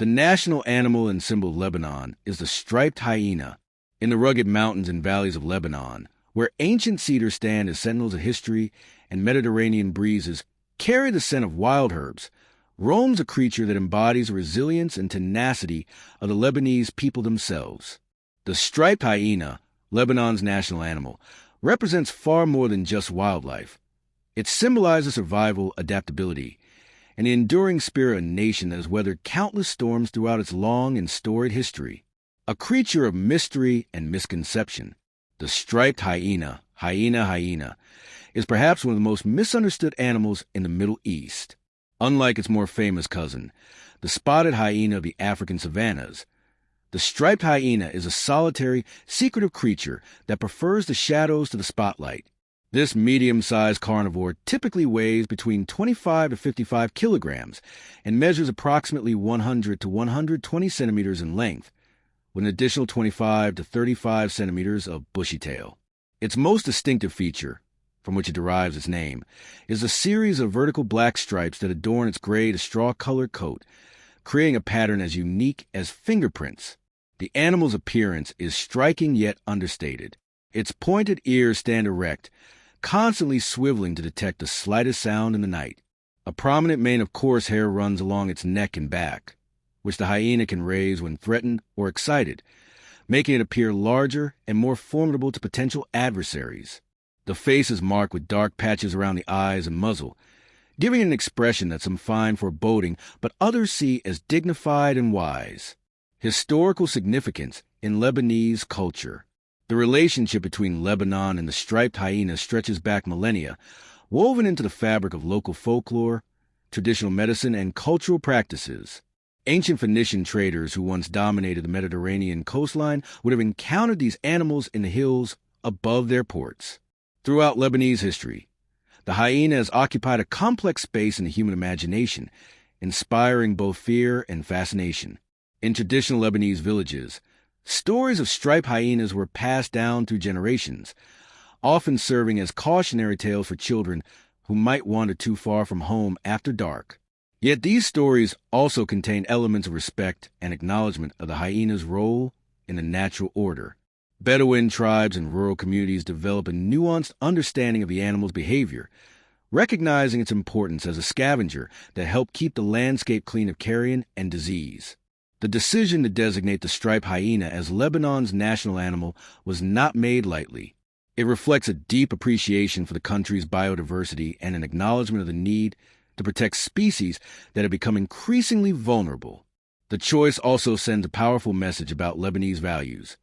The national animal and symbol of Lebanon is the striped hyena. In the rugged mountains and valleys of Lebanon, where ancient cedars stand as sentinels of history and Mediterranean breezes carry the scent of wild herbs, roams a creature that embodies the resilience and tenacity of the Lebanese people themselves. The striped hyena, Lebanon's national animal, represents far more than just wildlife. It symbolizes survival, adaptability, and the enduring spirit of a nation that has weathered countless storms throughout its long and storied history. A creature of mystery and misconception, the striped hyena, hyena, is perhaps one of the most misunderstood animals in the Middle East. Unlike its more famous cousin, the spotted hyena of the African savannas, the striped hyena is a solitary, secretive creature that prefers the shadows to the spotlight. This medium-sized carnivore typically weighs between 25 to 55 kilograms and measures approximately 100 to 120 centimeters in length, with an additional 25 to 35 centimeters of bushy tail. Its most distinctive feature, from which it derives its name, is a series of vertical black stripes that adorn its gray to straw-colored coat, creating a pattern as unique as fingerprints. The animal's appearance is striking yet understated. Its pointed ears stand erect, constantly swiveling to detect the slightest sound in the night. A prominent mane of coarse hair runs along its neck and back, which the hyena can raise when threatened or excited, making it appear larger and more formidable to potential adversaries. The face is marked with dark patches around the eyes and muzzle, giving it an expression that some find foreboding but others see as dignified and wise. Historical significance in Lebanese culture. The relationship between Lebanon and the striped hyena stretches back millennia, woven into the fabric of local folklore, traditional medicine, and cultural practices. Ancient Phoenician traders who once dominated the Mediterranean coastline would have encountered these animals in the hills above their ports. Throughout Lebanese history, the hyena has occupied a complex space in the human imagination, inspiring both fear and fascination. In traditional Lebanese villages, stories of striped hyenas were passed down through generations, often serving as cautionary tales for children who might wander too far from home after dark. Yet these stories also contain elements of respect and acknowledgement of the hyena's role in the natural order. Bedouin tribes and rural communities develop a nuanced understanding of the animal's behavior, recognizing its importance as a scavenger that helped keep the landscape clean of carrion and disease. The decision to designate the striped hyena as Lebanon's national animal was not made lightly. It reflects a deep appreciation for the country's biodiversity and an acknowledgement of the need to protect species that have become increasingly vulnerable. The choice also sends a powerful message about Lebanese values.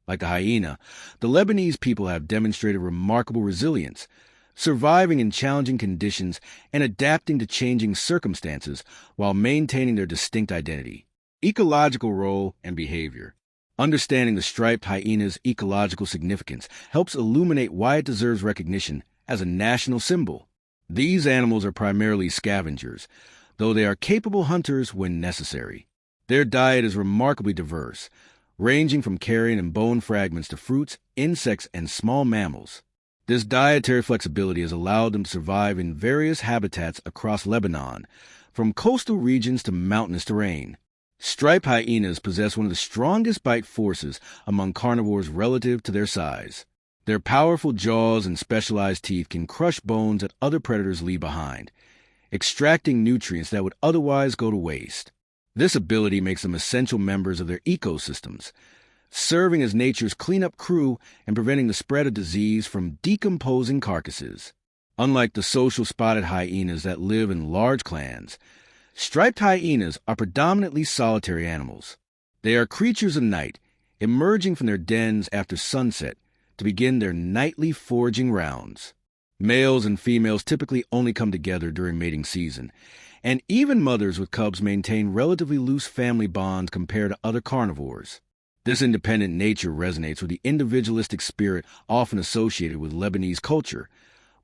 Like the hyena, the Lebanese people have demonstrated remarkable resilience, surviving in challenging conditions and adapting to changing circumstances while maintaining their distinct identity. Ecological role and behavior. Understanding the striped hyena's ecological significance helps illuminate why it deserves recognition as a national symbol. These animals are primarily scavengers, though they are capable hunters when necessary. Their diet is remarkably diverse, ranging from carrion and bone fragments to fruits, insects, and small mammals. This dietary flexibility has allowed them to survive in various habitats across Lebanon, from coastal regions to mountainous terrain. Striped hyenas possess one of the strongest bite forces among carnivores relative to their size. Their powerful jaws and specialized teeth can crush bones that other predators leave behind, extracting nutrients that would otherwise go to waste. This ability makes them essential members of their ecosystems, serving as nature's cleanup crew and preventing the spread of disease from decomposing carcasses. Unlike the social spotted hyenas that live in large clans, striped hyenas are predominantly solitary animals. They are creatures of night, emerging from their dens after sunset to begin their nightly foraging rounds. Males and females typically only come together during mating season, and even mothers with cubs maintain relatively loose family bonds compared to other carnivores. This independent nature resonates with the individualistic spirit often associated with Lebanese culture,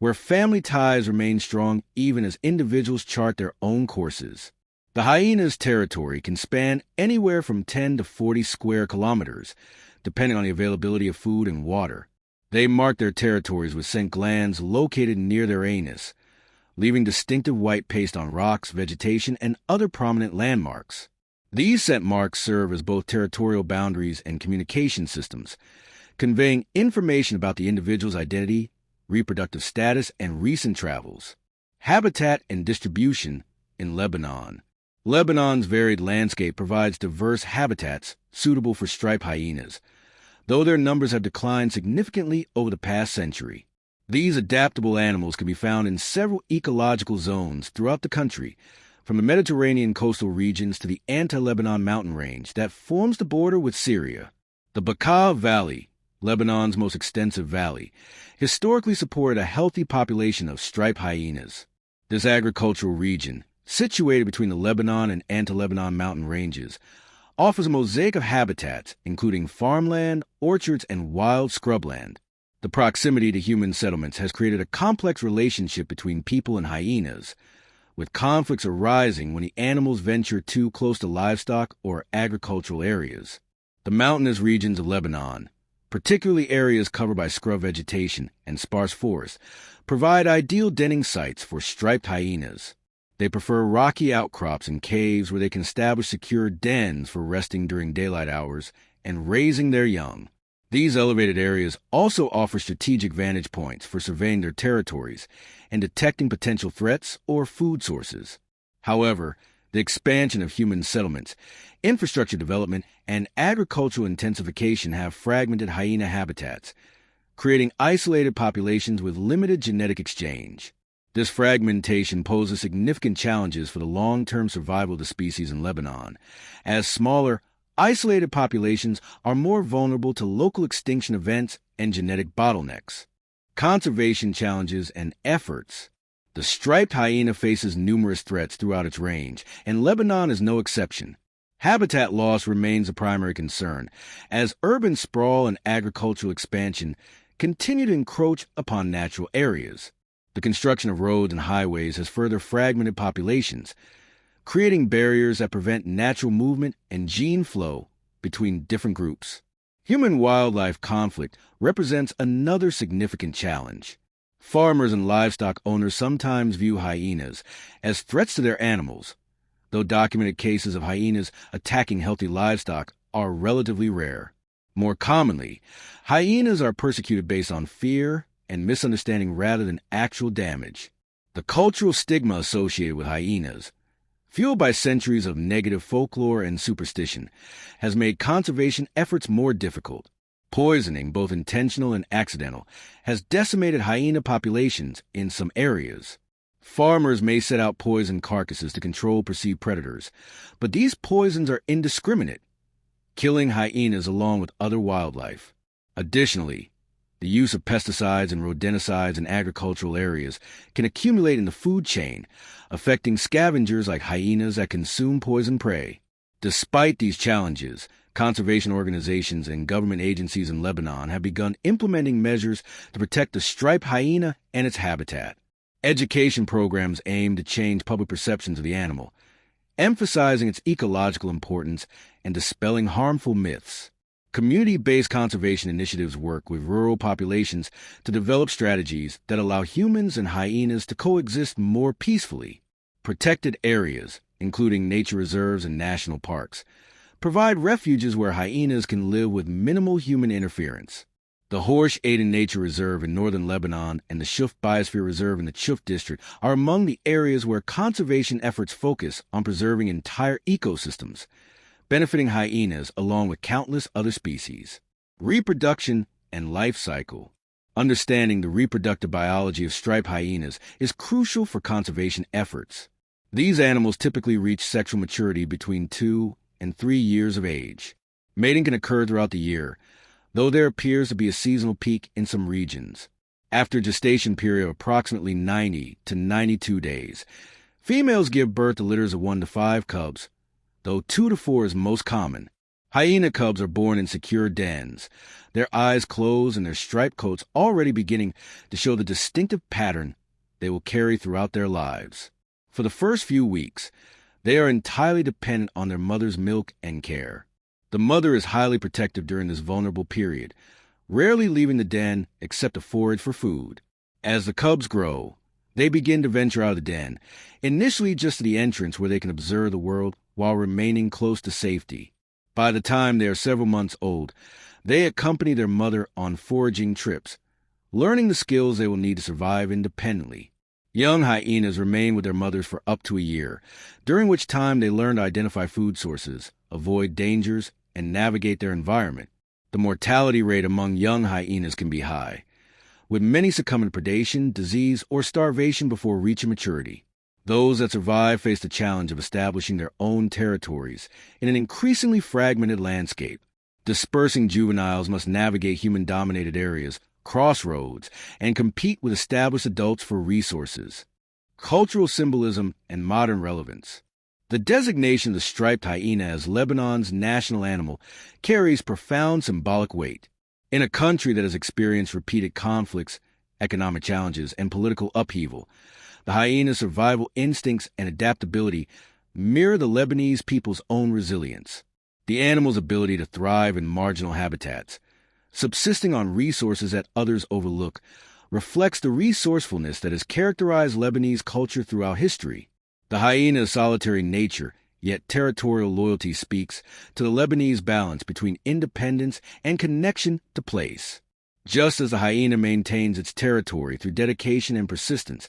where family ties remain strong even as individuals chart their own courses. The hyena's territory can span anywhere from 10 to 40 square kilometers, depending on the availability of food and water. They mark their territories with scent glands located near their anus, leaving distinctive white paste on rocks, vegetation, and other prominent landmarks. These scent marks serve as both territorial boundaries and communication systems, conveying information about the individual's identity, reproductive status, and recent travels. Habitat and distribution in Lebanon. Lebanon's varied landscape provides diverse habitats suitable for striped hyenas, though their numbers have declined significantly over the past century. These adaptable animals can be found in several ecological zones throughout the country, from the Mediterranean coastal regions to the anti-Lebanon mountain range that forms the border with Syria. The Bekaa Valley, Lebanon's most extensive valley, historically supported a healthy population of striped hyenas. This agricultural region, situated between the Lebanon and anti-Lebanon mountain ranges, offers a mosaic of habitats, including farmland, orchards, and wild scrubland. The proximity to human settlements has created a complex relationship between people and hyenas, with conflicts arising when the animals venture too close to livestock or agricultural areas. The mountainous regions of Lebanon, particularly areas covered by scrub vegetation and sparse forests, provide ideal denning sites for striped hyenas. They prefer rocky outcrops and caves where they can establish secure dens for resting during daylight hours and raising their young. These elevated areas also offer strategic vantage points for surveying their territories and detecting potential threats or food sources. However, the expansion of human settlements, infrastructure development, and agricultural intensification have fragmented hyena habitats, creating isolated populations with limited genetic exchange. This fragmentation poses significant challenges for the long-term survival of the species in Lebanon, as smaller, isolated populations are more vulnerable to local extinction events and genetic bottlenecks. Conservation challenges and efforts. The striped hyena faces numerous threats throughout its range, and Lebanon is no exception. Habitat loss remains a primary concern, as urban sprawl and agricultural expansion continue to encroach upon natural areas. The construction of roads and highways has further fragmented populations, creating barriers that prevent natural movement and gene flow between different groups. Human-wildlife conflict represents another significant challenge. Farmers and livestock owners sometimes view hyenas as threats to their animals, though documented cases of hyenas attacking healthy livestock are relatively rare. More commonly, hyenas are persecuted based on fear and misunderstanding rather than actual damage. The cultural stigma associated with hyenas, fueled by centuries of negative folklore and superstition, has made conservation efforts more difficult. Poisoning, both intentional and accidental, has decimated hyena populations in some areas. Farmers may set out poisoned carcasses to control perceived predators, but these poisons are indiscriminate, killing hyenas along with other wildlife. Additionally, the use of pesticides and rodenticides in agricultural areas can accumulate in the food chain, affecting scavengers like hyenas that consume poisoned prey. Despite these challenges, conservation organizations and government agencies in Lebanon have begun implementing measures to protect the striped hyena and its habitat. Education programs aim to change public perceptions of the animal, emphasizing its ecological importance and dispelling harmful myths. Community-based conservation initiatives work with rural populations to develop strategies that allow humans and hyenas to coexist more peacefully. Protected areas, including nature reserves and national parks, provide refuges where hyenas can live with minimal human interference. The Horsh Aden Nature Reserve in northern Lebanon and the Shuf Biosphere Reserve in the Shuf district are among the areas where conservation efforts focus on preserving entire ecosystems, benefiting hyenas along with countless other species. Reproduction and life cycle. Understanding the reproductive biology of striped hyenas is crucial for conservation efforts. These animals typically reach sexual maturity between 2 and 3 years of age. Mating can occur throughout the year, though there appears to be a seasonal peak in some regions. After a gestation period of approximately 90 to 92 days, females give birth to litters of 1 to 5 cubs, though 2 to 4 is most common. Hyena cubs are born in secure dens, their eyes closed and their striped coats already beginning to show the distinctive pattern they will carry throughout their lives. For the first few weeks, they are entirely dependent on their mother's milk and care. The mother is highly protective during this vulnerable period, rarely leaving the den except to forage for food. As the cubs grow, they begin to venture out of the den, initially just to the entrance where they can observe the world while remaining close to safety. By the time they are several months old, they accompany their mother on foraging trips, learning the skills they will need to survive independently. Young hyenas remain with their mothers for up to a year, during which time they learn to identify food sources, avoid dangers, and navigate their environment. The mortality rate among young hyenas can be high, with many succumbing to predation, disease, or starvation before reaching maturity. Those that survive face the challenge of establishing their own territories in an increasingly fragmented landscape. Dispersing juveniles must navigate human-dominated areas, cross roads, and compete with established adults for resources. Cultural symbolism and modern relevance. The designation of the striped hyena as Lebanon's national animal carries profound symbolic weight. In a country that has experienced repeated conflicts, economic challenges, and political upheaval, the hyena's survival instincts and adaptability mirror the Lebanese people's own resilience. The animal's ability to thrive in marginal habitats, subsisting on resources that others overlook, reflects the resourcefulness that has characterized Lebanese culture throughout history. The hyena's solitary nature, yet territorial loyalty, speaks to the Lebanese balance between independence and connection to place. Just as the hyena maintains its territory through dedication and persistence,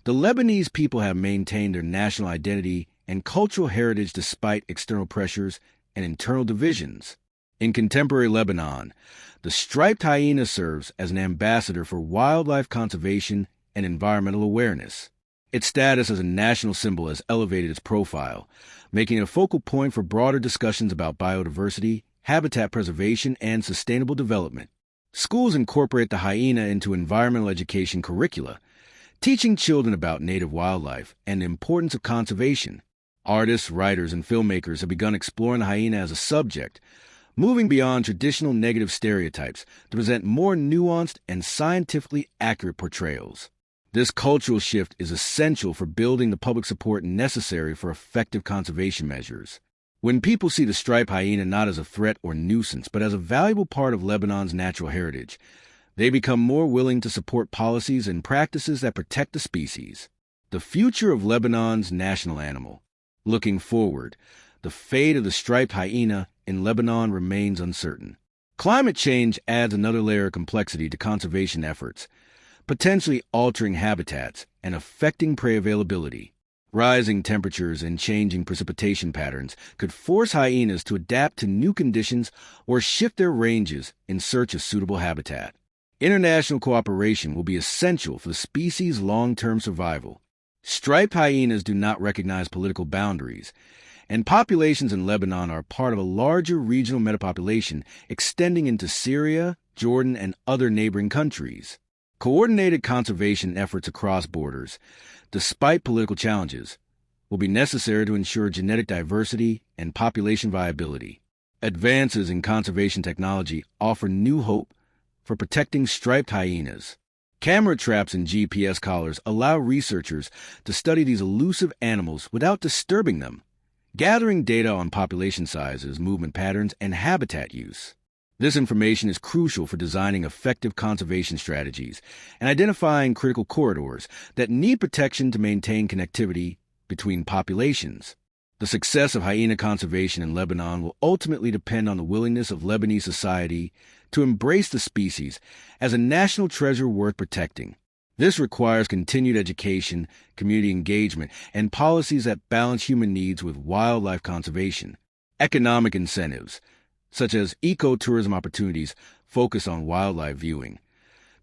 the Lebanese people have maintained their national identity and cultural heritage despite external pressures and internal divisions. In contemporary Lebanon, the striped hyena serves as an ambassador for wildlife conservation and environmental awareness. Its status as a national symbol has elevated its profile, making it a focal point for broader discussions about biodiversity, habitat preservation, and sustainable development. Schools incorporate the hyena into environmental education curricula, teaching children about native wildlife and the importance of conservation. Artists, writers, and filmmakers have begun exploring the hyena as a subject, moving beyond traditional negative stereotypes to present more nuanced and scientifically accurate portrayals. This cultural shift is essential for building the public support necessary for effective conservation measures. When people see the striped hyena not as a threat or nuisance, but as a valuable part of Lebanon's natural heritage, they become more willing to support policies and practices that protect the species. The future of Lebanon's national animal. Looking forward, the fate of the striped hyena in Lebanon remains uncertain. Climate change adds another layer of complexity to conservation efforts, potentially altering habitats and affecting prey availability. Rising temperatures and changing precipitation patterns could force hyenas to adapt to new conditions or shift their ranges in search of suitable habitat. International cooperation will be essential for the species' long-term survival. Striped hyenas do not recognize political boundaries, and populations in Lebanon are part of a larger regional metapopulation extending into Syria, Jordan, and other neighboring countries. Coordinated conservation efforts across borders, despite political challenges, will be necessary to ensure genetic diversity and population viability. Advances in conservation technology offer new hope for protecting striped hyenas. Camera traps and GPS collars allow researchers to study these elusive animals without disturbing them, gathering data on population sizes, movement patterns, and habitat use. This information is crucial for designing effective conservation strategies and identifying critical corridors that need protection to maintain connectivity between populations. The success of hyena conservation in Lebanon will ultimately depend on the willingness of Lebanese society to embrace the species as a national treasure worth protecting. This requires continued education, community engagement, and policies that balance human needs with wildlife conservation. Economic incentives, such as ecotourism opportunities focused on wildlife viewing,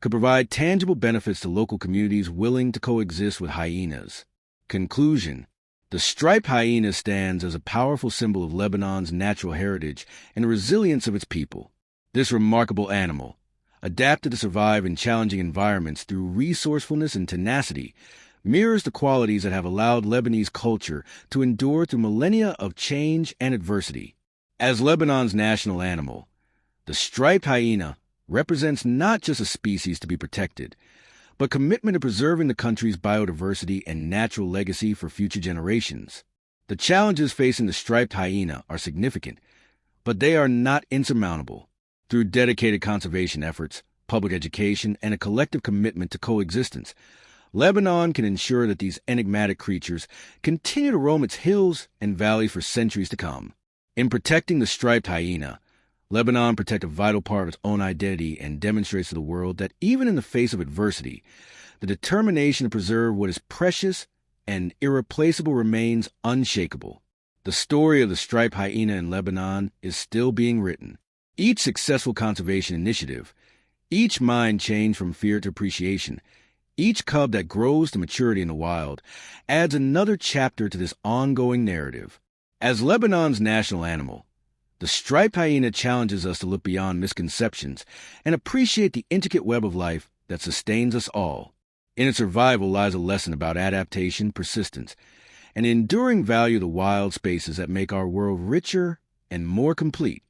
could provide tangible benefits to local communities willing to coexist with hyenas. Conclusion: the striped hyena stands as a powerful symbol of Lebanon's natural heritage and the resilience of its people. This remarkable animal, adapted to survive in challenging environments through resourcefulness and tenacity, mirrors the qualities that have allowed Lebanese culture to endure through millennia of change and adversity. As Lebanon's national animal, the striped hyena represents not just a species to be protected, but commitment to preserving the country's biodiversity and natural legacy for future generations. The challenges facing the striped hyena are significant, but they are not insurmountable. Through dedicated conservation efforts, public education, and a collective commitment to coexistence, Lebanon can ensure that these enigmatic creatures continue to roam its hills and valleys for centuries to come. In protecting the striped hyena, Lebanon protects a vital part of its own identity and demonstrates to the world that even in the face of adversity, the determination to preserve what is precious and irreplaceable remains unshakable. The story of the striped hyena in Lebanon is still being written. Each successful conservation initiative, each mind change from fear to appreciation, each cub that grows to maturity in the wild adds another chapter to this ongoing narrative. As Lebanon's national animal, the striped hyena challenges us to look beyond misconceptions and appreciate the intricate web of life that sustains us all. In its survival lies a lesson about adaptation, persistence, and the enduring value of the wild spaces that make our world richer and more complete.